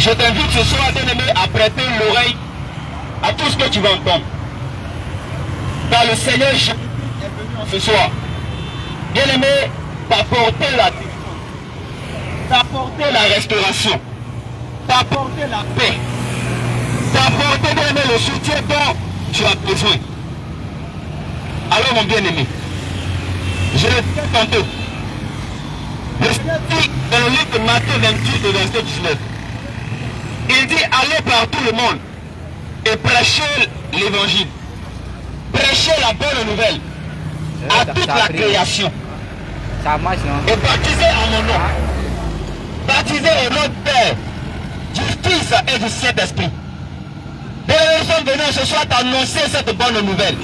Je t'invite ce soir, bien-aimé, à prêter l'oreille à tout ce que tu vas entendre. Car le Seigneur Jésus est venu ce soir, bien-aimé, t'apporter la défense, t'apporter la restauration, t'apporter la paix, t'apporter, bien-aimé, le soutien dont tu as besoin. Alors, mon bien-aimé, je le dis tantôt, le Seigneur dit dans le livre de Matthieu 28, verset 19, il dit, allez par tout le monde et prêchez l'évangile. Prêchez la bonne nouvelle à toute la création. Et baptisez en mon nom. Baptisez au nom du Père, du Fils et du Saint-Esprit. Et nous sommes venus ce soir t'annoncer cette bonne nouvelle.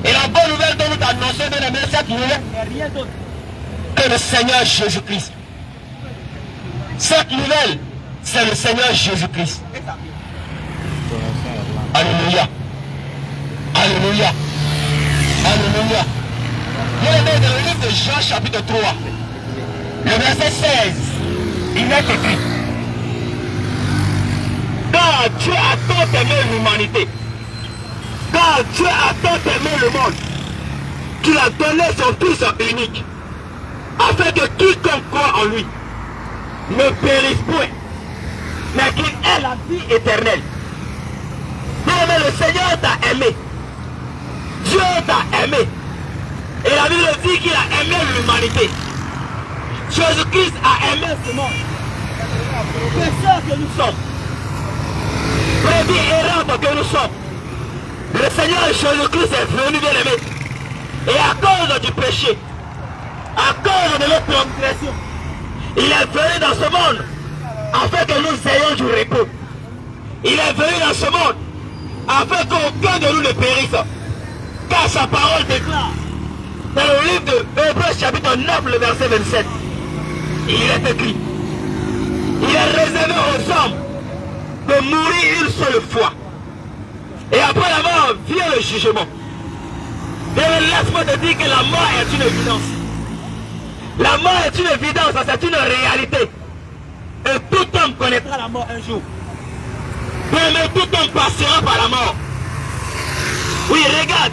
Et la bonne nouvelle dont nous t'annonçons, bien-aimé, cette nouvelle n'est rien d'autre que le Seigneur Jésus-Christ. Cette nouvelle, c'est le Seigneur Jésus-Christ. Alléluia. Alléluia. Alléluia. Bien-aimé, dans le livre de Jean chapitre 3, le verset 16, il est écrit, car Dieu a tant aimé l'humanité, car Dieu a tant aimé le monde, qu'il a donné son Fils unique, afin que quiconque croit en lui ne périsse point, mais qu'il ait la vie éternelle. Mais le Seigneur t'a aimé. Dieu t'a aimé. Et la Bible dit qu'il a aimé l'humanité. Jésus-Christ a aimé ce monde. Pécheurs que nous sommes. Brebis errantes que nous sommes. Le Seigneur Jésus-Christ est venu, bien aimé. Et à cause du péché, à cause de notre transgression, il est venu dans ce monde afin que nous ayons du repos. Il est venu dans ce monde afin qu'aucun de nous ne périsse. Car sa parole déclare dans le livre de Hébreux chapitre 9, le verset 27, il est écrit, il est réservé aux hommes de mourir une seule fois. Et après la mort vient le jugement. Et laisse-moi te dire que la mort est une évidence. La mort est une évidence, c'est une réalité. Et tout homme connaîtra la mort un jour. Mais tout homme passera par la mort. Oui, regarde,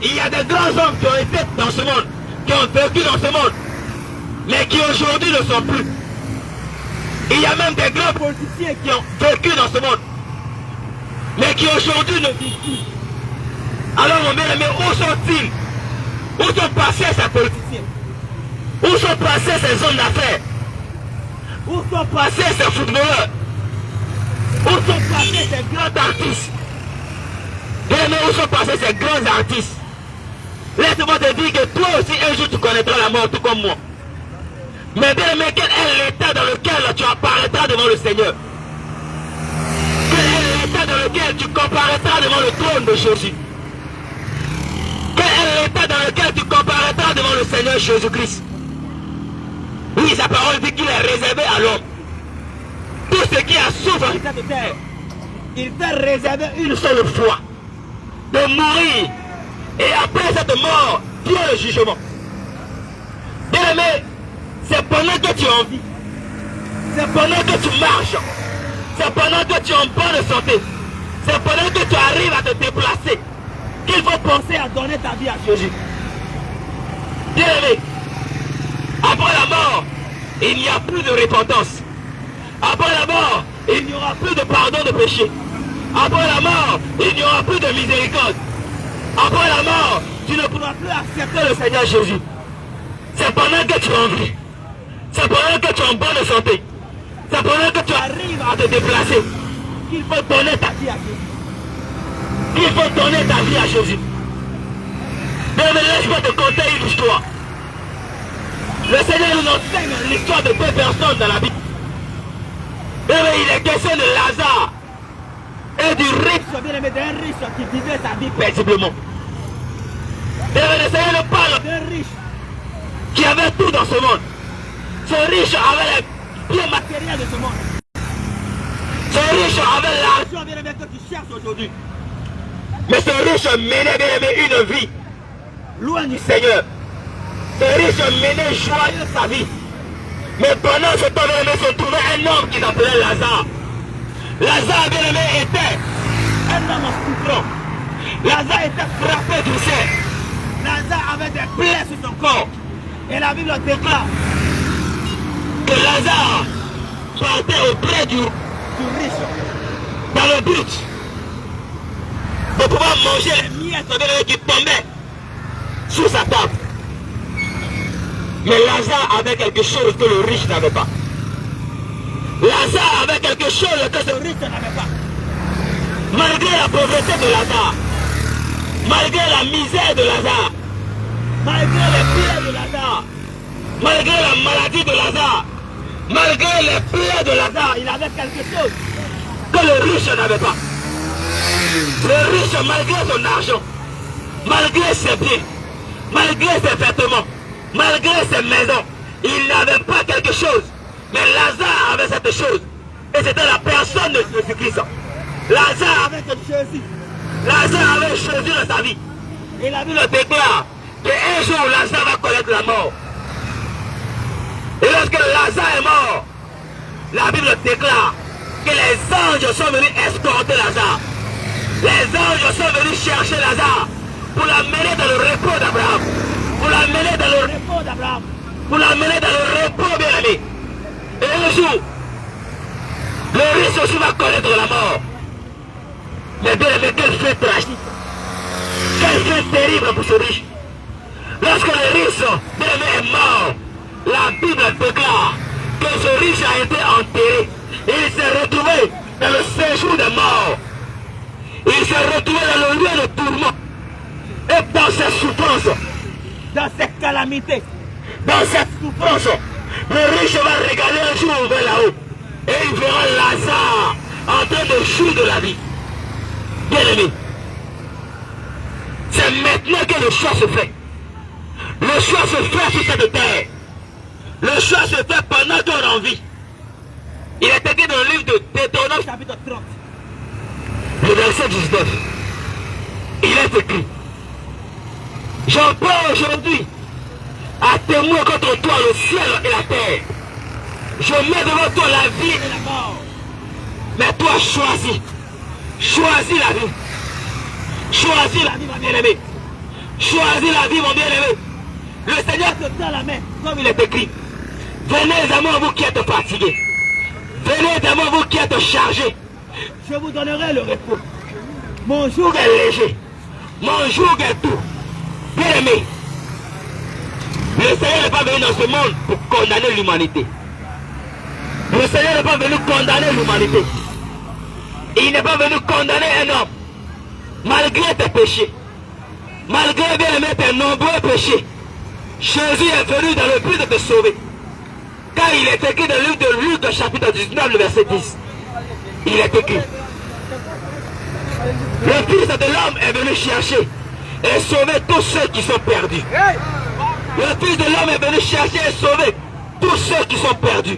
il y a des grands hommes qui ont été dans ce monde, qui ont vécu dans ce monde, mais qui aujourd'hui ne sont plus. Il y a même des grands politiciens qui ont vécu dans ce monde, mais qui aujourd'hui ne vivent plus. Alors mon bien-aimé, où sont-ils? Où sont passés ces politiciens? Où sont passés ces hommes d'affaires? Où sont passés ces footballeurs? Où sont passés ces grands artistes? Bien-aimé, où sont passés ces grands artistes? Laisse-moi te dire que toi aussi un jour tu connaîtras la mort tout comme moi. Mais bien-aimé, quel est l'état dans lequel tu apparaîtras devant le Seigneur? Quel est l'état dans lequel tu comparaîtras devant le trône de Jésus? Quel est l'état dans lequel tu comparaîtras devant le Seigneur Jésus-Christ? Oui, sa parole dit qu'il est réservé à l'homme. Tout ce qui a souffert sur cette terre, il t'est réservé une seule fois de mourir. Et après cette mort, vient le jugement. Bien aimé, c'est pendant que tu es en vie, c'est pendant que tu marches, c'est pendant que tu es en bonne santé, c'est pendant que tu arrives à te déplacer, qu'il faut penser à donner ta vie à Jésus. Bien aimé, après la mort, il n'y a plus de repentance. Après la mort, il n'y aura plus de pardon de péché. Après la mort, il n'y aura plus de miséricorde. Après la mort, tu ne pourras plus accepter le Seigneur Jésus. C'est pendant que tu es en vie, c'est pendant que tu es en bonne santé, c'est pendant que tu arrives à te déplacer qu'il faut donner ta vie à Jésus. Qu'il faut donner ta vie à Jésus. Mais laisse-moi te conter une histoire. Le Seigneur nous enseigne l'histoire de deux personnes dans la Bible. Mais il est question de Lazare et du riche, bien aimé, d'un riche qui vivait sa vie paisiblement. Et le Seigneur nous parle d'un riche qui avait tout dans ce monde. Ce riche avait les biens matériels de ce monde. Ce riche avait l'argent, bien aimé, que tu cherches aujourd'hui. Mais ce riche menait, bien aimé, une vie loin du Seigneur. Ce riche menait joyeux sa vie. Mais pendant ce temps, bien-aimé, se trouvait un homme qui s'appelait Lazare. Lazare, bien-aimé, était un homme souffrant. Lazare était frappé du ciel. Lazare avait des plaies sur son corps. Et la Bible déclare que Lazare partait auprès du riche dans le but de pouvoir manger les miettes qui tombaient sur sa table. Mais Lazare avait quelque chose que le riche n'avait pas. Lazare avait quelque chose que ce riche n'avait pas. Malgré la pauvreté de Lazare, malgré la misère de Lazare, malgré les plaies de Lazare, malgré la maladie de Lazare, malgré les plaies de Lazare, il avait quelque chose que le riche n'avait pas. Le riche, malgré son argent, malgré ses biens, malgré ses vêtements, malgré ses maisons, il n'avait pas quelque chose. Mais Lazare avait cette chose. Et c'était la personne de Jésus-Christ. Lazare avait cette chose-ci. Lazare avait choisi de sa vie. Et la Bible déclare qu'un jour Lazare va connaître la mort. Et lorsque Lazare est mort, la Bible déclare que les anges sont venus escorter Lazare. Les anges sont venus chercher Lazare pour l'amener dans le repos d'Abraham. Pour l'amener dans le repos d'Abraham. Pour l'amener dans le repos bien-aimé. Et un jour, le riche aussi va connaître la mort. Mais bien aimé, quel fait tragique. Quel fait terrible pour ce riche. Lorsque le riche, bien aimé, est mort, la Bible déclare que ce riche a été enterré. Et il s'est retrouvé dans le séjour des morts. Il s'est retrouvé dans le lieu de tourment. Et dans ses souffrances, dans ses calamités, dans cette souffrance, le riche va regarder un jour vers là-haut. Et il verra Lazare en train de jouir de la vie. Bien aimé, c'est maintenant que le choix se fait. Le choix se fait sur cette terre. Le choix se fait pendant qu'on est en vie. Il est écrit dans le livre de Deutéronome chapitre 30. Le verset 19. Il est écrit. J'en parle aujourd'hui à témoin contre toi le ciel et la terre. Je mets devant toi la vie et la mort. Mais toi choisis. Choisis la vie. Choisis la vie, mon bien-aimé. Choisis la vie, mon bien-aimé. Le Seigneur te tend la main, comme il est écrit. Venez à moi, vous qui êtes fatigués. Venez à moi, vous qui êtes chargés. Je vous donnerai le repos. Mon joug est léger. Mon joug est doux. Bien-aimé, le Seigneur n'est pas venu dans ce monde pour condamner l'humanité. Le Seigneur n'est pas venu condamner l'humanité. Il n'est pas venu condamner un homme. Malgré tes péchés, malgré bien-aimé tes nombreux péchés, Jésus est venu dans le but de te sauver. Car il est écrit dans le livre de Luc, chapitre 19, le verset 10. Il est écrit. Le Fils de l'homme est venu chercher et sauver tous ceux qui sont perdus. Le Fils de l'homme est venu chercher et sauver tous ceux qui sont perdus.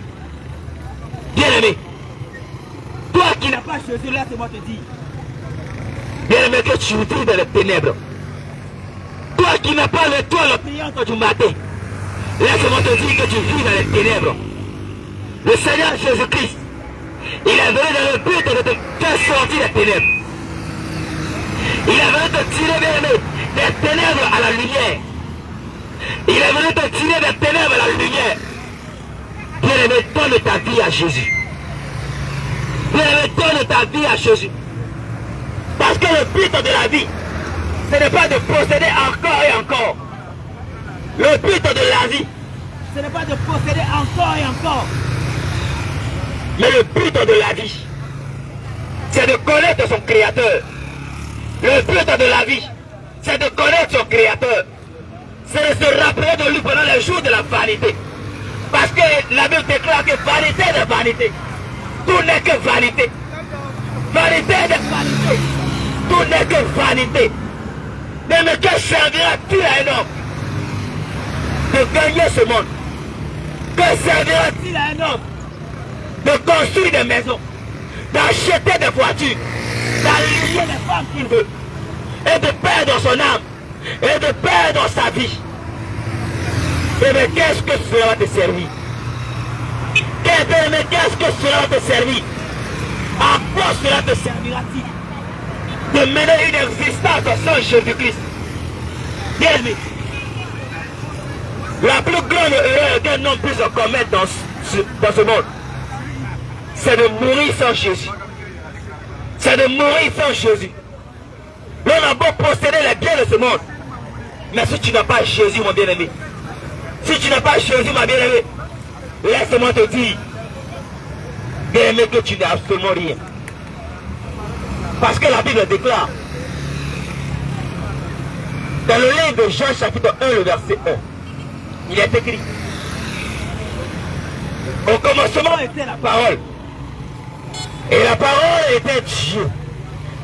Bien-aimé, toi qui n'as pas choisi, laisse-moi te dire, bien-aimé, que tu vis dans les ténèbres. Toi qui n'as pas l'étoile brillante du matin, laisse-moi te dire que tu vis dans les ténèbres. Le Seigneur Jésus-Christ, il est venu dans le but de te faire sortir des ténèbres. Il est venu te tirer, bien-aimé, des ténèbres à la lumière. Il est venu te tirer des ténèbres à la lumière. Bien-aimé, donne ta vie à Jésus. Bien-aimé, donne ta vie à Jésus. Parce que le but de la vie, ce n'est pas de posséder encore et encore. Le but de la vie, ce n'est pas de posséder encore et encore. Mais le but de la vie, c'est de connaître son Créateur. Le but de la vie, c'est de connaître son Créateur. C'est de se rappeler de lui pendant les jours de la vanité. Parce que la Bible déclare que vanité de vanité. Tout n'est que vanité. Vanité de vanité. Tout n'est que vanité. Mais que servira-t-il à un homme de gagner ce monde? Que servira-t-il à un homme de construire des maisons, d'acheter des voitures, d'aligner les femmes qu'il veut, et de perdre son âme, et de perdre sa vie? Mais qu'est-ce que cela va te servir? Mais bien-aimé, qu'est-ce que cela va te servir? À quoi cela te servira-t-il de mener une existence sans Jésus-Christ? Bien-aimé, la plus grande erreur qu'un homme puisse commettre dans ce monde, c'est de mourir sans Jésus. C'est de mourir sans Jésus. L'on a beau posséder les biens de ce monde, mais si tu n'as pas Jésus, mon bien-aimé, si tu n'as pas Jésus, ma bien-aimée, laisse-moi te dire, bien-aimé, que tu n'as absolument rien. Parce que la Bible déclare, dans le livre de Jean chapitre 1, le verset 1, il est écrit, au commencement était la parole, et la parole était Dieu.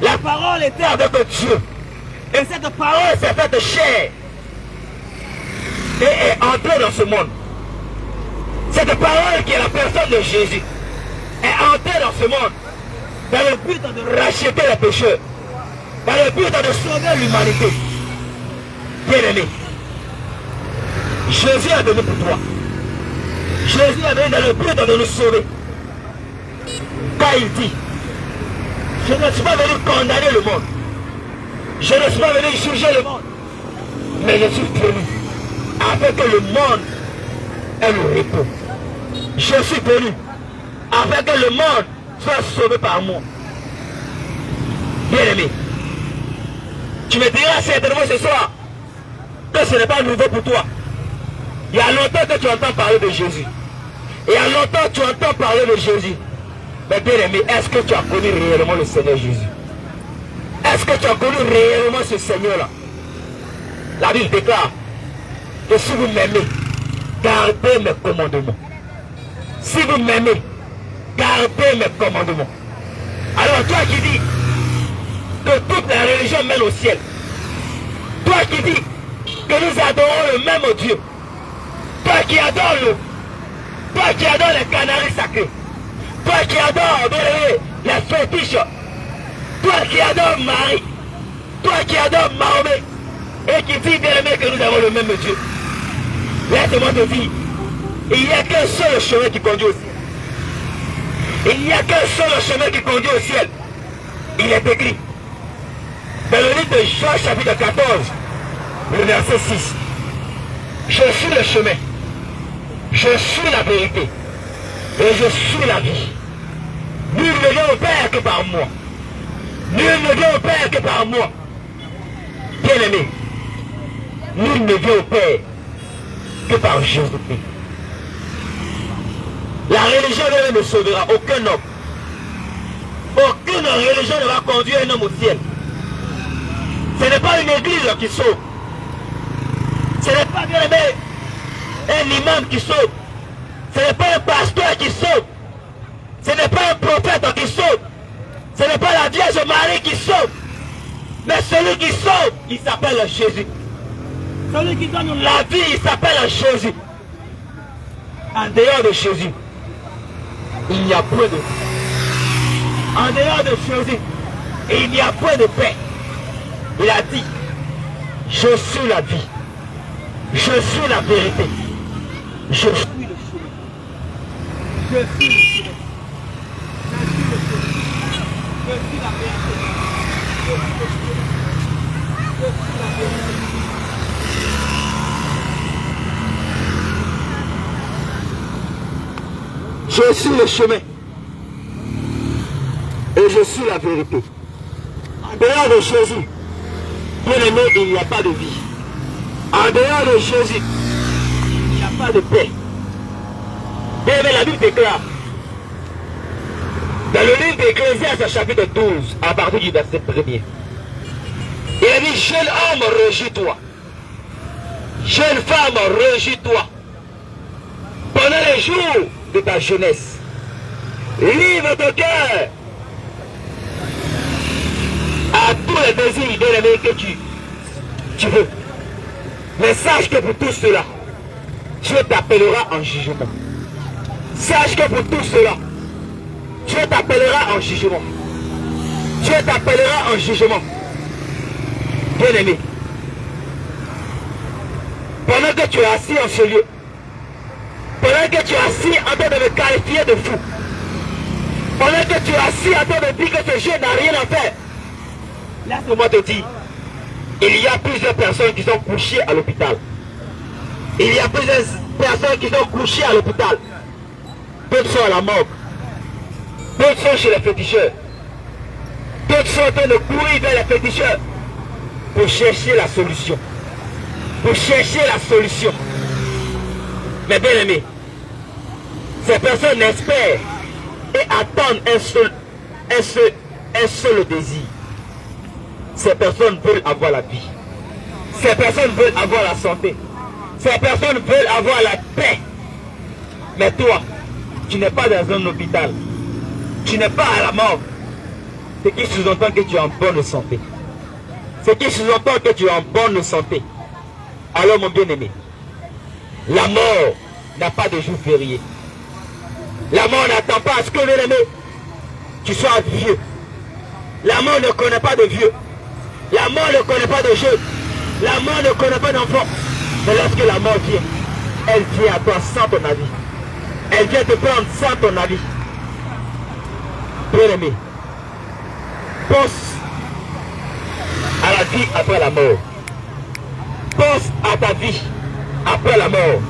La parole était avec Dieu. Et cette parole s'est faite chair et est entrée dans ce monde. Cette parole qui est la personne de Jésus est entrée dans ce monde dans le but de racheter les pécheurs, dans le but de sauver l'humanité. Bien-aimé, Jésus est venu pour toi. Jésus est venu dans le but de nous sauver. Car il dit, je ne suis pas venu condamner le monde. Je ne suis pas venu juger le monde. Mais je suis venu afin que le monde ait le repos. Je suis venu afin que le monde soit sauvé par moi. Bien-aimé, tu me diras certainement ce soir que ce n'est pas nouveau pour toi. Il y a longtemps que tu entends parler de Jésus. Il y a longtemps que tu entends parler de Jésus. Mais bien aimé, est-ce que tu as connu réellement le Seigneur Jésus? Est-ce que tu as connu réellement ce Seigneur-là? La Bible déclare que si vous m'aimez, gardez mes commandements. Si vous m'aimez, gardez mes commandements. Alors toi qui dis que toute la religion mène au ciel, toi qui dis que nous adorons le même Dieu, toi qui adores l'eau, toi qui adores les canaris sacrés, toi qui adores les fétiches, toi qui adores Marie, toi qui adores Mahomet, et qui dit bien aimé que nous avons le même Dieu, laisse-moi te dire, il n'y a qu'un seul chemin qui conduit au ciel. Il n'y a qu'un seul chemin qui conduit au ciel. Il est écrit dans le livre de Jean chapitre 14, le verset 6. Je suis le chemin, je suis la vérité, et je suis la vie. Nul ne vient au Père que par moi. Nul ne vient au Père que par moi. Bien-aimé, nul ne vient au Père que par Jésus-Christ. La religion ne sauvera aucun homme. Aucune religion ne va conduire un homme au ciel. Ce n'est pas une église qui sauve. Ce n'est pas, bien aimé, un imam qui sauve. Ce n'est pas un pasteur qui sauve. Ce n'est pas un prophète qui sauve. Ce n'est pas la Vierge Marie qui sauve. Mais celui qui sauve, il s'appelle Jésus. Celui qui donne la vie, il s'appelle Jésus. En dehors de Jésus, il n'y a point de vie. En dehors de Jésus, il n'y a point de paix. Il a dit, je suis la vie. Je suis la vérité. Je suis le chemin. Je suis le chemin. Je suis la vérité. Je suis le chemin. Je suis la vérité. Je suis le chemin. Et je suis la vérité. En dehors de Jésus, bien aimé, il n'y a pas de vie. En dehors de Jésus, il n'y a pas de paix. Bien aimé, la Bible déclare, dans le livre d'Ecclésiaste chapitre 12, à partir du verset 1er, il a dit, jeune homme, réjouis-toi. Jeune femme, réjouis-toi. Pendant les jours de ta jeunesse, livre ton cœur à tous les désirs bien aimés que tu veux. Mais sache que pour tout cela, Dieu t'appellera en jugement. Sache que pour tout cela, Dieu t'appellera en jugement. Dieu t'appellera en jugement. Bien aimé, pendant que tu es assis en ce lieu, Pendant que tu es assis en train de me qualifier de fou. Pendant que tu es assis en train de dire que ce jeune n'a rien à faire. Laisse-moi te dire, il y a plusieurs personnes qui sont couchées à l'hôpital. Il y a plusieurs personnes qui sont couchées à l'hôpital. D'autres sont à la morgue. D'autres sont chez les féticheurs. D'autres sont en train de courir vers les féticheurs pour chercher la solution. Pour chercher la solution. Mais bien aimé, ces personnes espèrent et attendent un seul désir. Ces personnes veulent avoir la vie. Ces personnes veulent avoir la santé. Ces personnes veulent avoir la paix. Mais toi, tu n'es pas dans un hôpital. Tu n'es pas à la mort. Ce qui sous-entend que tu es en bonne santé. Ce qui sous-entend que tu es en bonne santé. Alors mon bien-aimé, la mort n'a pas de jour férié. La mort n'attend pas à ce que, bien-aimé, tu sois vieux. La mort ne connaît pas de vieux. La mort ne connaît pas de jeunes. La mort ne connaît pas d'enfants. Mais lorsque la mort vient, elle vient à toi sans ton avis. Elle vient te prendre sans ton avis. Bien-aimé, pense à la vie après la mort. Pense à ta vie après la mort.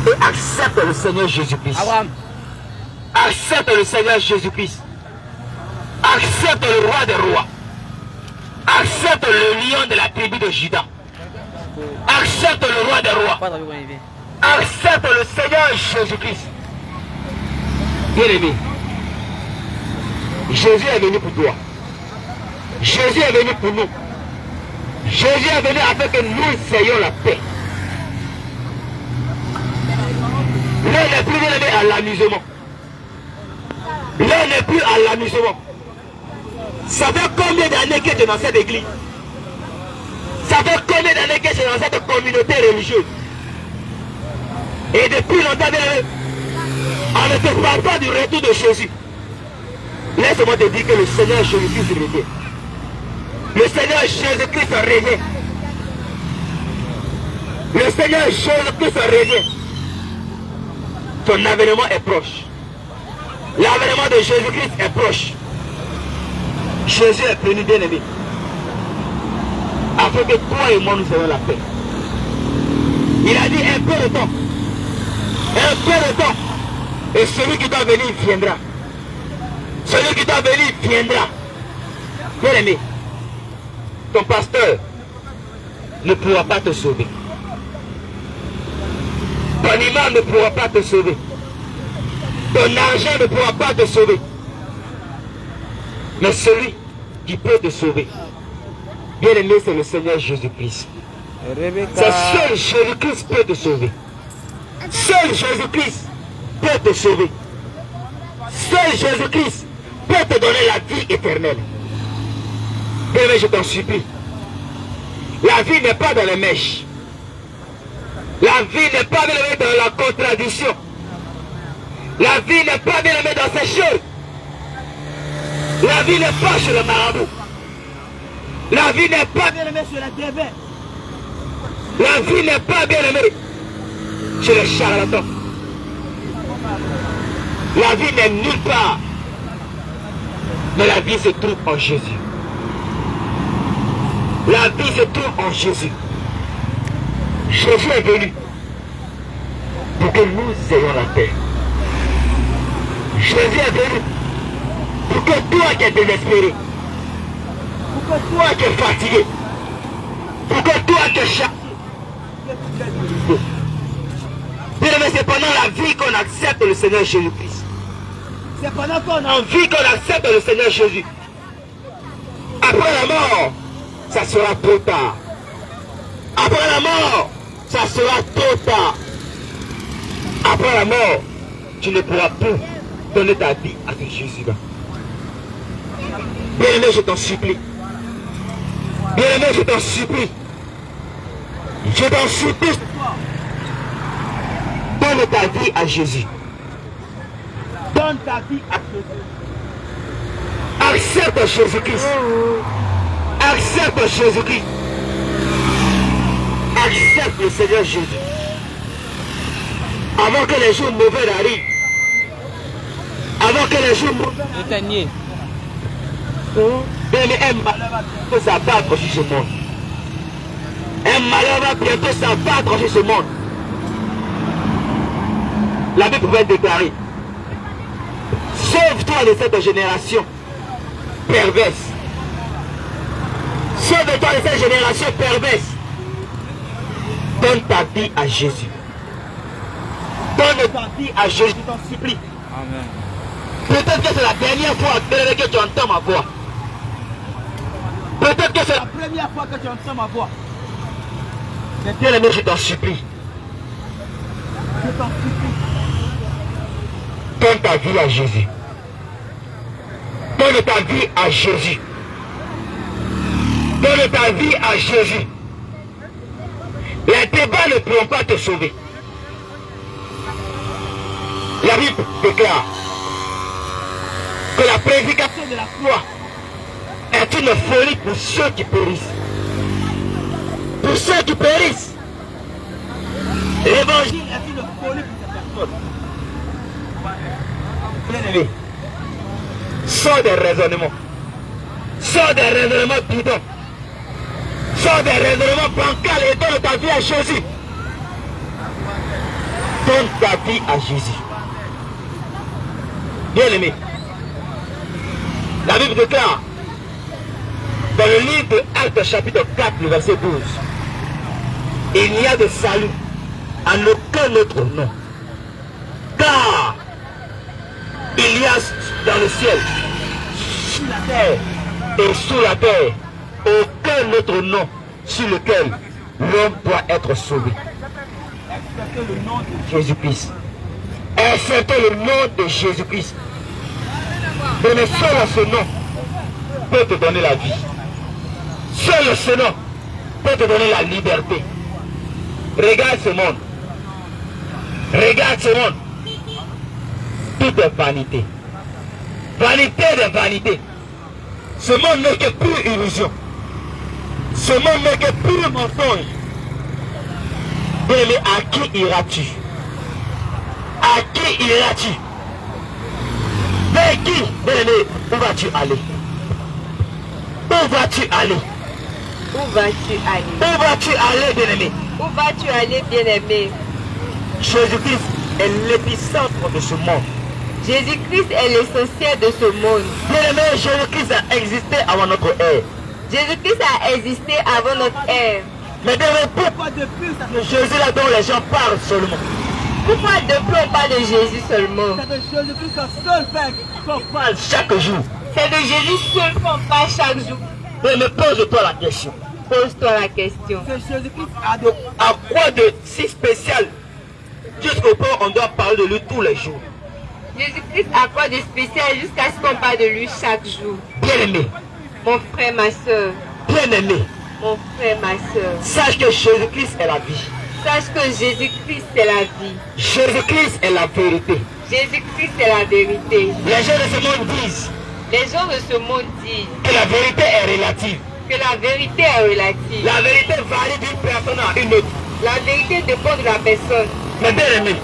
Et accepte le Seigneur Jésus-Christ. Accepte le Seigneur Jésus-Christ. Accepte le roi des rois. Accepte le lion de la tribu de Juda. Accepte le roi des rois. Accepte le Seigneur Jésus-Christ. Bien-aimé, Jésus est venu pour toi. Jésus est venu pour nous. Jésus est venu afin que nous ayons la paix. L'un n'est plus élevé à l'amusement. L'un n'est plus à l'amusement. Ça fait combien d'années que tu es dans cette église? Ça fait combien d'années que tu es dans cette communauté religieuse? Et depuis longtemps, on ne te parle pas du retour de Jésus. Laisse-moi te dire que le Seigneur Jésus-Christ revient. Le Seigneur Jésus-Christ revient. Le Seigneur Jésus-Christ revient. Ton avènement est proche. L'avènement de Jésus-Christ est proche. Jésus est venu, bien-aimé, afin que toi et moi nous ayons la paix. Il a dit un peu de temps. Un peu de temps. Et celui qui doit venir viendra. Celui qui doit venir viendra. Bien-aimé, ton pasteur ne pourra pas te sauver. Ton imam ne pourra pas te sauver. Ton argent ne pourra pas te sauver. Mais celui qui peut te sauver, bien-aimé, c'est le Seigneur Jésus-Christ. C'est seul Jésus-Christ peut te sauver. Seul Jésus-Christ peut te sauver. Seul Jésus-Christ peut te donner la vie éternelle. Bien-aimé, je t'en supplie. La vie n'est pas dans les mèches. La vie n'est pas bien aimée dans la contradiction. La vie n'est pas bien aimée dans ces choses. La vie n'est pas chez le marabout. La vie n'est pas bien aimée chez les dévins. La vie n'est pas bien aimée chez les charlatans. La vie n'est nulle part. Mais la vie se trouve en Jésus. La vie se trouve en Jésus. Jésus est venu pour que nous ayons la paix. Jésus est venu pour que toi qui es désespéré, pour que toi qui es fatigué, pour que toi qui es chargé, c'est pendant la vie qu'on accepte le Seigneur Jésus-Christ. C'est pendant qu'on a envie qu'on accepte le Seigneur Jésus. Après la mort, ça sera trop tard. Après la mort, ça sera trop tard. Après la mort, tu ne pourras plus donner ta vie à ce Jésus-là. Bien-aimé, je t'en supplie. Bien-aimé, je t'en supplie. Je t'en supplie. Donne ta vie à Jésus. Donne ta vie à Jésus. Accepte Jésus-Christ. Accepte Jésus-Christ. Accepte le Seigneur Jésus. Avant que les jours mauvais arrivent. Avant que les jours mauvais Éteigné. Bien-aimé, un malheur va bientôt s'abattre sur ce monde. Un malheur va bientôt s'abattre sur ce monde. La Bible pouvait déclarer: sauve-toi de cette génération perverse. Sauve-toi de cette génération perverse. Donne ta vie à Jésus. Donne ta vie à Jésus, je t'en supplie. Amen. Peut-être que c'est la dernière fois que tu entends ma voix. Peut-être que c'est la première fois que tu entends ma voix. Mais bien aimé, je t'en supplie. Je t'en supplie. Donne ta vie à Jésus. Donne ta vie à Jésus. Donne ta vie à Jésus. Les débats ne pourront pas te sauver. La Bible déclare que la prédication de la foi est une folie pour ceux qui périssent. Pour ceux qui périssent. L'évangile est une folie pour ces personnes. Bien-aimé, sors des raisonnements. Sors des raisonnements bidons. Sors des raisonnements bancals et donne ta vie à Jésus. Donne ta vie à Jésus. Bien-aimé, la Bible déclare dans le livre de Actes chapitre 4, le verset 12, il n'y a de salut en aucun autre nom, car il y a dans le ciel, sur la terre et sous la terre, aucun autre nom sur lequel l'homme doit être sauvé. Excepté le nom de Jésus-Christ. Excepté le nom de Jésus-Christ. Mais seul ce nom peut te donner la vie. Seul ce nom peut te donner la liberté. Regarde ce monde. Regarde ce monde. Tout est vanité. Vanité de vanité. Ce monde n'est que pure illusion. Ce monde n'est que pur mensonge. Bien-aimé, à qui iras-tu? À qui iras-tu? Vers qui? Bien-aimé, où vas-tu aller? Où vas-tu aller? Où vas-tu aller? Où vas-tu aller, bien-aimé? Où vas-tu aller, bien-aimé? Jésus-Christ est l'épicentre de ce monde. Jésus-Christ est l'essentiel de ce monde. Bien-aimé, Jésus-Christ a existé avant notre ère. Jésus-Christ a existé avant notre ère. Mais bien-aimé, pourquoi depuis c'est de Jésus là dont les gens parlent seulement? Pourquoi depuis on parle de Jésus seulement? C'est de Jésus-Christ seul qu'on parle chaque jour. C'est de Jésus seul qu'on parle chaque jour. Mais pose-toi la question. Pose-toi la question. C'est Jésus-Christ à quoi de si spécial jusqu'au point où on doit parler de lui tous les jours? Jésus-Christ a quoi de spécial jusqu'à ce qu'on parle de lui chaque jour? Bien-aimé. Mon frère, ma soeur. Bien-aimé. Mon frère, ma soeur. Sache que Jésus-Christ est la vie. Sache que Jésus-Christ est la vie. Jésus-Christ est la vérité. Jésus-Christ est la vérité. Les gens de ce monde disent Les gens de ce monde disent que la vérité est relative. que la vérité est relative. La vérité varie d'une personne à une autre. La vérité dépend de la personne. Mais bien-aimé,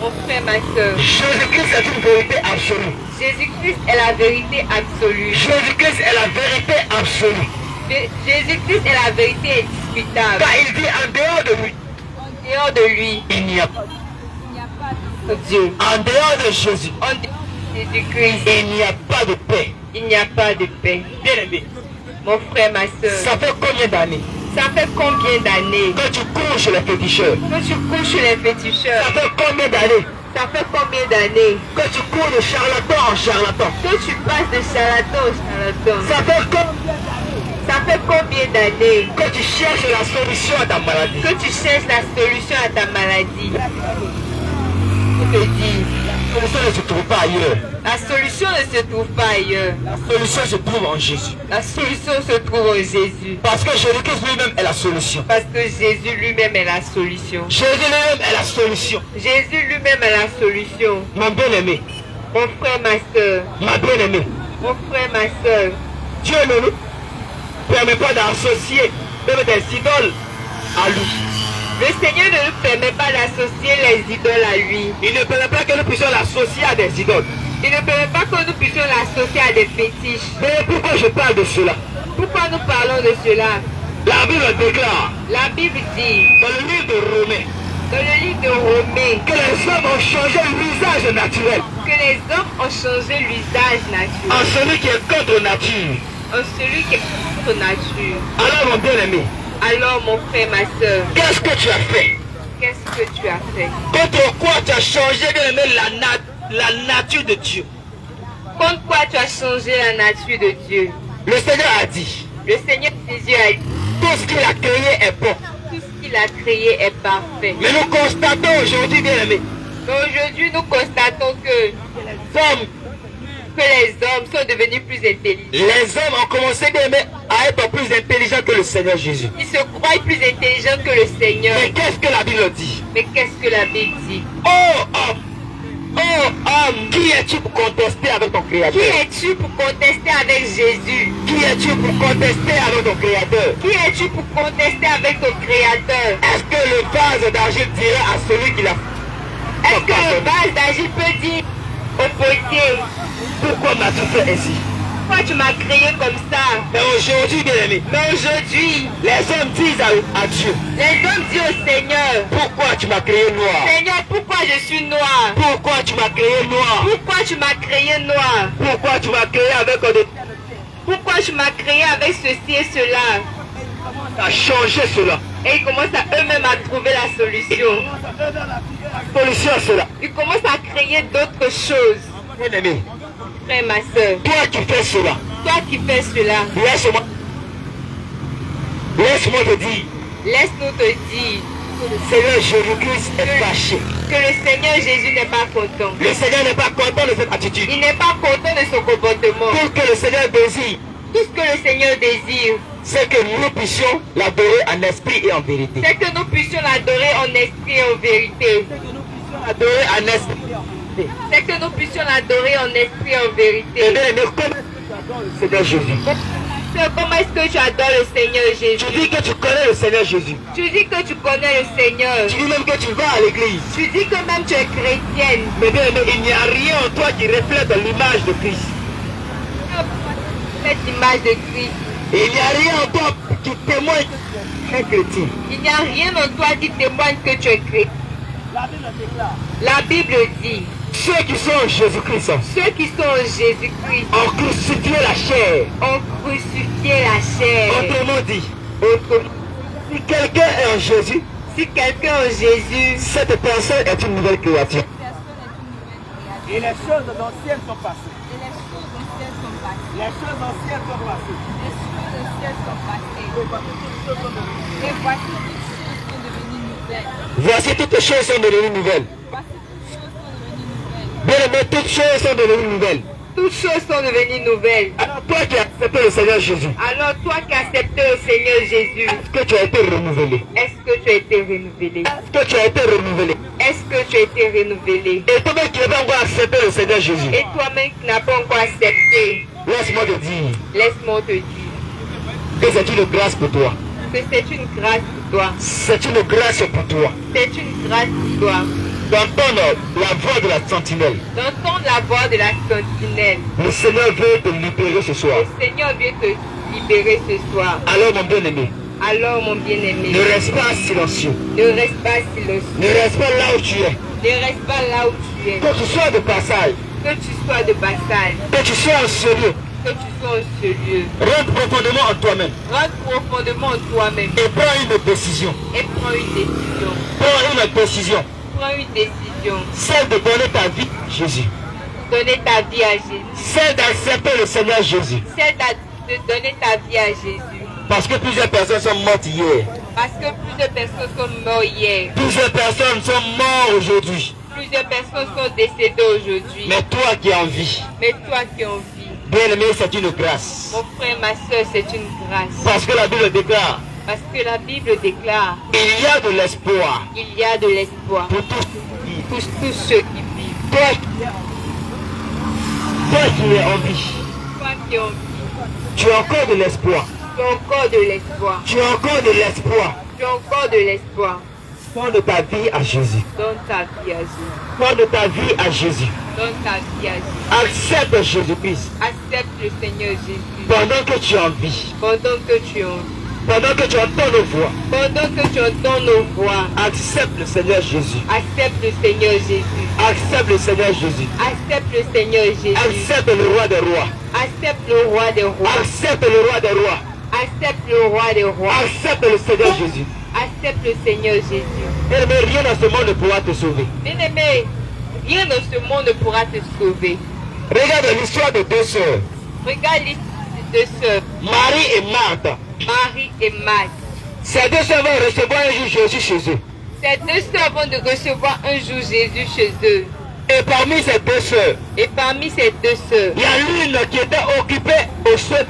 Mon frère, ma soeur. Jésus-Christ est une vérité absolue. Jésus-Christ est la vérité absolue. Jésus-Christ est la vérité absolue. Jésus-Christ est la vérité indiscutable. Car il dit en dehors de lui, En dehors de lui, il n'y a pas. Dieu. En dehors de Jésus, En dehors de Jésus-Christ, il n'y a pas de paix. il n'y a pas de paix. Bien-aimé, Mon frère, ma soeur. ça fait combien d'années Ça fait combien d'années que tu cours chez les féticheurs? que tu couches chez les féticheurs? Ça fait combien d'années Ça fait combien d'années que tu cours de charlatan en charlatan? que tu passes de charlatan en charlatan? Ça fait combien Ça fait combien d'années que tu cherches la solution à ta maladie? que tu cherches la solution à ta maladie? Je te dis, La solution ne se trouve pas ailleurs. la solution ne se trouve pas ailleurs. La solution se trouve en Jésus. La solution se trouve en Jésus. Parce que Jésus-Christ lui-même est la solution. Parce que Jésus lui-même est la solution. Jésus lui-même est la solution. Jésus lui-même est la solution. Mon bien-aimé, Mon frère, ma soeur. ma bien-aimée, Mon frère, ma soeur. Dieu ne nous permet pas d'associer même des idoles à lui. Le Seigneur ne nous permet pas d'associer les idoles à lui. Il ne permet pas que nous puissions l'associer à des idoles. Il ne permet pas que nous puissions l'associer à des fétiches. Mais pourquoi je parle de cela? Pourquoi nous parlons de cela? La Bible déclare La Bible dit, dans le livre de Romains, dans le livre de Romains, que les hommes ont changé l'usage naturel que les hommes ont changé l'usage naturel en celui qui est contre nature. en celui qui est contre nature. Alors mon bien-aimé, Alors mon frère, ma soeur, qu'est-ce que tu as fait? qu'est-ce que tu as fait? Contre quoi tu as changé, bien-aimé, la nature de Dieu? Contre quoi tu as changé la nature de Dieu? Le Seigneur a dit, Le Seigneur Jésus a dit, tout ce qu'il a créé est bon. tout ce qu'il a créé est parfait. Mais nous constatons aujourd'hui, bien-aimé, Mais aujourd'hui, nous constatons que les hommes sont devenus plus intelligents. les hommes ont commencé, bien-aimé, à être plus intelligents que le Seigneur Jésus. Ils se croient plus intelligents que le Seigneur. Mais qu'est-ce que la Bible dit? Mais qu'est-ce que la Bible dit? Oh homme, qui es-tu pour contester avec ton Qui Créateur? es-tu pour contester avec Jésus? Qui es-tu pour contester avec ton Créateur? Qui es-tu pour contester avec ton Créateur? Est-ce que le vase d'argile dirait à celui qui l'a fait? Est-ce que le vase d'argile peut dire au potier, Pourquoi m'as-tu fait ainsi? pourquoi tu m'as créé comme ça? Mais aujourd'hui, bien-aimé, Mais aujourd'hui, les hommes disent à Dieu, les hommes disent au Seigneur, pourquoi tu m'as créé noir? Seigneur, pourquoi je suis noir? Pourquoi tu m'as créé noir? Pourquoi tu m'as créé noir? Pourquoi tu m'as créé avec des... Pourquoi tu m'as créé avec ceci et cela? Tu as changé cela. Et ils commencent à eux-mêmes à trouver la solution. Solution à cela. Ils commencent à créer d'autres choses. Bien-aimé, Frère, ma soeur, toi qui fais cela, toi qui fais cela, laisse-moi te dire, laisse-nous te dire Seigneur Jésus-Christ est fâché. que le Seigneur Jésus n'est pas content. Le Seigneur n'est pas content de cette attitude. Il n'est pas content de son comportement. Tout ce que le Seigneur désire, Tout ce que le Seigneur désire, c'est que nous puissions l'adorer en esprit et en vérité. c'est que nous puissions l'adorer en esprit et en vérité. Adorer en esprit. C'est que nous puissions l'adorer en esprit et en Et vérité. bien aimé, comment le Seigneur Jésus? Comment est-ce que tu adores le Seigneur Jésus? Tu dis que tu connais le Seigneur Jésus. Tu dis que tu connais le Seigneur. Tu dis même que tu vas à l'église. Tu dis que même tu es chrétienne. Mais bien aimé, il n'y a rien en toi qui reflète l'image de Christ. Cette image de Christ. Et il n'y a rien en toi qui témoigne que tu es chrétien. Il n'y a rien en toi qui témoigne que tu es chrétien. La Bible dit, Ceux qui sont en Jésus-Christ ceux qui sont en Jésus-Christ ont crucifié la chair. ont crucifié la chair. Autrement dit, Autrement, si quelqu'un est en Jésus, si quelqu'un en Jésus, cette personne est une nouvelle créature. Et les choses anciennes sont passées. Les choses anciennes sont passées. Et voici toutes choses sont devenues nouvelles. Voici toutes choses sont devenues nouvelles. Voici toutes choses sont devenues nouvelles. Bien aimé, toutes choses sont devenues nouvelles. toutes choses sont devenues nouvelles. Alors toi qui as accepté le Seigneur Jésus, Alors toi qui as accepté le Seigneur Jésus, est-ce que tu as été renouvelé? est-ce que tu as été renouvelé? Est-ce que tu as été renouvelé? Est-ce que tu as été renouvelé? Et toi-même qui n'as pas encore accepté le Seigneur Jésus, Et toi-même qui n'as pas encore accepté, laisse-moi te dire laisse-moi te dire que c'est une grâce pour toi. que c'est une grâce pour toi. C'est une grâce pour toi. C'est une grâce pour toi. D'entendre la voix de la sentinelle. D'entendre la voix de la sentinelle. Le Seigneur veut te libérer ce soir. Le Seigneur vient te libérer ce soir. Alors mon bien-aimé, Alors mon bien-aimé, ne reste pas silencieux. ne reste pas silencieux. Ne reste pas là où tu es. Ne reste pas là où tu es. Que tu sois de passage, Que tu sois de passage. que tu sois en sérieux, Que tu sois en ce lieu. rentre profondément en toi-même Rentre profondément en toi-même et prends une décision. et prends une décision. Prends une décision, Prends une décision. celle de donner ta vie à Jésus, Donner ta vie à Jésus. celle d'accepter le Seigneur Jésus. C'est de donner ta vie à Jésus. Parce que plusieurs personnes sont mortes hier. Parce que plusieurs personnes sont mortes hier. Plusieurs personnes sont mortes aujourd'hui. Plusieurs personnes sont décédées aujourd'hui. Mais toi qui es en vie, Mais toi qui es en vie, bien aimé, c'est une grâce. mon frère, ma soeur, c'est une grâce. Parce que la Bible déclare, Parce que la Bible déclare, il y a de l'espoir il y a de l'espoir pour tous ceux qui vivent. pour tous ceux qui vivent. Toi qui es en vie, Toi qui es en vie, tu as encore de l'espoir. tu as encore de l'espoir. Tu as encore de l'espoir. Tu as encore de l'espoir. Donne ta vie à Jésus. Donne ta vie à Jésus. Donne ta vie à Jésus. Donne ta vie à Jésus. Accepte Jésus-Christ. Accepte le Seigneur Jésus. Pendant que tu es en vie. Pendant que tu es en vie. Pendant que tu entends nos voix. Pendant que tu entends nos voix. Accepte le Seigneur Jésus. Accepte le Seigneur Jésus. Accepte le Seigneur Jésus. Accepte le Seigneur Jésus. Accepte le roi des rois. Accepte le roi des rois. Accepte le roi des rois. Accepte le roi des rois. Accepte le Seigneur Jésus. Accepte le Seigneur Jésus. Bien-aimé, rien dans ce monde ne pourra te sauver. Bien-aimé, rien dans ce monde ne pourra te sauver. Regarde l'histoire de deux sœurs. Regarde l'histoire de deux sœurs, Marie et Marthe. Marie et Marthe. Ces deux sœurs vont recevoir un jour Jésus chez eux. Ces deux sœurs vont de recevoir un jour Jésus chez eux. Et parmi ces deux sœurs, Et parmi ces deux sœurs, il y a l'une qui était occupée au soin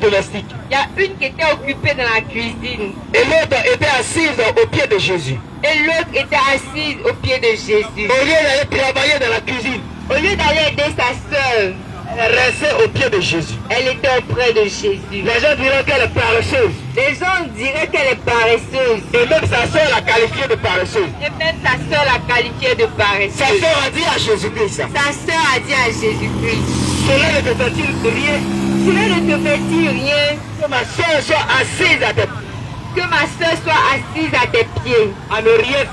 domestique. il y a une qui était occupée dans la cuisine Et l'autre était assise au pied de Jésus. et l'autre était assise au pied de Jésus. Au lieu d'aller travailler dans la cuisine, Au lieu d'aller aider sa sœur, elle restait au pied de Jésus. elle était auprès de Jésus. Les gens diront qu'elle est paresseuse. Les gens diraient qu'elle est paresseuse. Et même sa soeur l'a qualifiée de paresseuse. Et même sa sœur l'a qualifiée de Sa paresseuse. soeur a dit à Jésus-Christ, Sa sœur a dit à Jésus-Christ, cela ne te fait-il rien cela ne te fait-il rien que ma soeur soit assise à tes pieds, que ma sœur soit assise à tes pieds, à ne rien,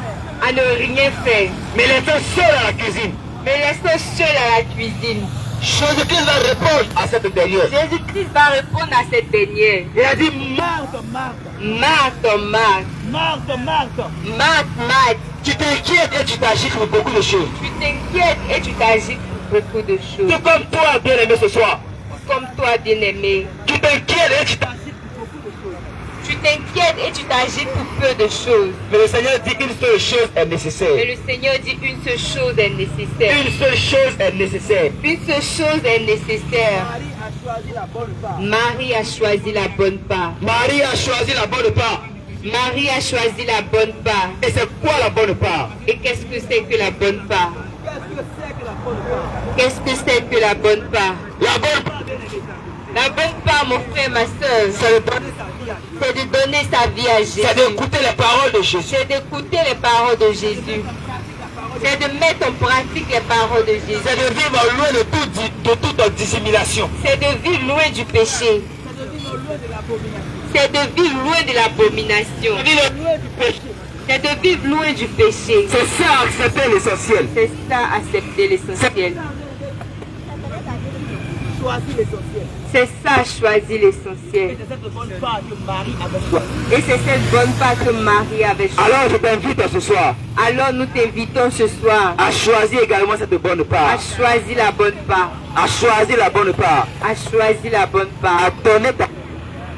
à ne rien faire, mais laissant seule à la cuisine. mais laisse-toi seule à la cuisine. Jésus-Christ va répondre à cette dernière. Jésus-Christ va répondre à cette dernière. Il a dit, Marthe, Marthe, Marthe, Marthe, Marthe, Marthe, Marthe, Marthe, tu t'inquiètes et tu t'agites pour beaucoup de choses. tu t'inquiètes et tu t'agites pour beaucoup de choses. Tout comme toi, bien-aimé, ce soir. Comme toi, bien-aimé, Tu t'inquiètes et tu t'agites pour beaucoup de choses. tu t'inquiètes et tu t'agites pour peu de choses. Mais le Seigneur dit une seule chose est nécessaire. Mais le Seigneur dit une seule chose est nécessaire. Une seule chose est nécessaire. Une seule chose est nécessaire. Marie a choisi la bonne part. Marie a choisi la bonne part. Marie a choisi la bonne part. Marie a choisi la bonne part. Et c'est quoi la bonne part? Et qu'est-ce que c'est que la bonne part? Qu'est-ce que c'est que la bonne part? Qu'est-ce que c'est que la bonne part? La bonne part, La bonne part, mon frère, ma soeur, c'est de donner sa vie à Jésus. c'est d'écouter les paroles de Jésus. C'est d'écouter les paroles de Jésus. C'est de mettre en pratique les paroles de Jésus. C'est de vivre loin de toute dissimulation. C'est de vivre loin du péché. C'est de vivre loin de l'abomination. C'est de vivre loin du péché. C'est ça, accepter l'essentiel. C'est ça, accepter l'essentiel. Choisis l'essentiel. C'est ça, choisir l'essentiel. C'est cette bonne part que Marie avait choisi. Et c'est cette bonne part que Marie avait choisie. Alors je t'invite ce soir Alors nous t'invitons ce soir à choisir également cette bonne à part. choisir la bonne part. À choisir la bonne part. À choisir la bonne part. À donner ta,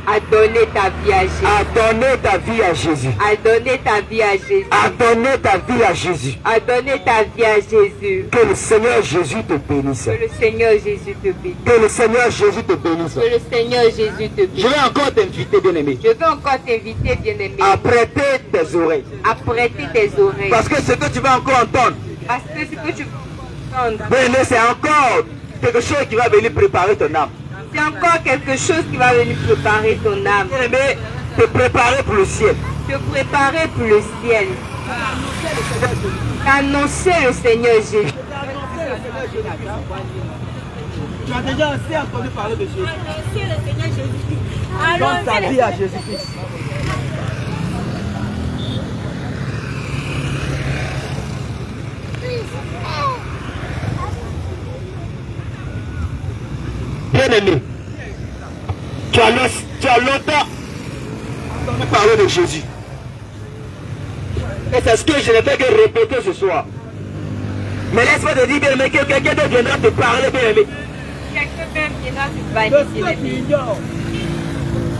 À donner ta vie à Jésus. à donner ta vie à Jésus. À donner ta vie à Jésus. À donner ta vie à Jésus. À donner ta vie à Jésus. Que le Seigneur Jésus te bénisse. Que le Seigneur Jésus te bénisse. Que le Seigneur Jésus te bénisse. Que le Seigneur Jésus te Je bénisse. vais encore t'inviter, bien-aimé, Je veux encore t'inviter, bien-aimé, à prêter tes oreilles. à prêter tes oreilles. Parce que ce que tu vas encore entendre, Parce que ce que tu vas entendre, bien-aimé, c'est encore quelque chose qui va venir préparer ton âme. c'est encore quelque chose qui va venir préparer ton âme. Bien-aimé, te préparer pour le ciel. Te préparer pour le ciel. Annoncer le Seigneur Jésus. Tu as déjà assez entendu parler de Jésus. Donne ta vie à Jésus-Christ. Bien-aimé, tu as longtemps entendu parler de Jésus. Et c'est ce que je ne fais que répéter ce soir. Mais laisse-moi te dire, bien-aimé, que quelqu'un d'autre viendra te parler, bien-aimé. Quelqu'un même viendra te De bannir, ce que tu bien-aimé. ignores,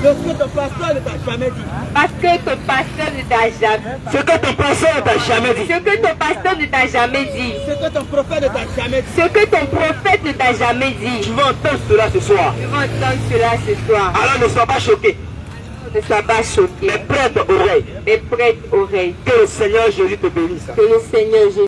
de ce que ton pasteur ne t'a jamais dit. Parce que ton pasteur ne t'a jamais Ce que ton pasteur ne t'a jamais dit. Ce que ton pasteur ne t'a jamais dit. Ce que ton prophète ne t'a jamais dit. Ce que ton prophète ne t'a jamais Tu dit. vas entendre cela ce soir. Tu vas entendre cela ce soir. Alors ne sois pas choqué. Ne sois pas choqué. Mais prête oreille. Mais prête oreille. Que le Seigneur Jésus te bénisse. Que le Seigneur Jésus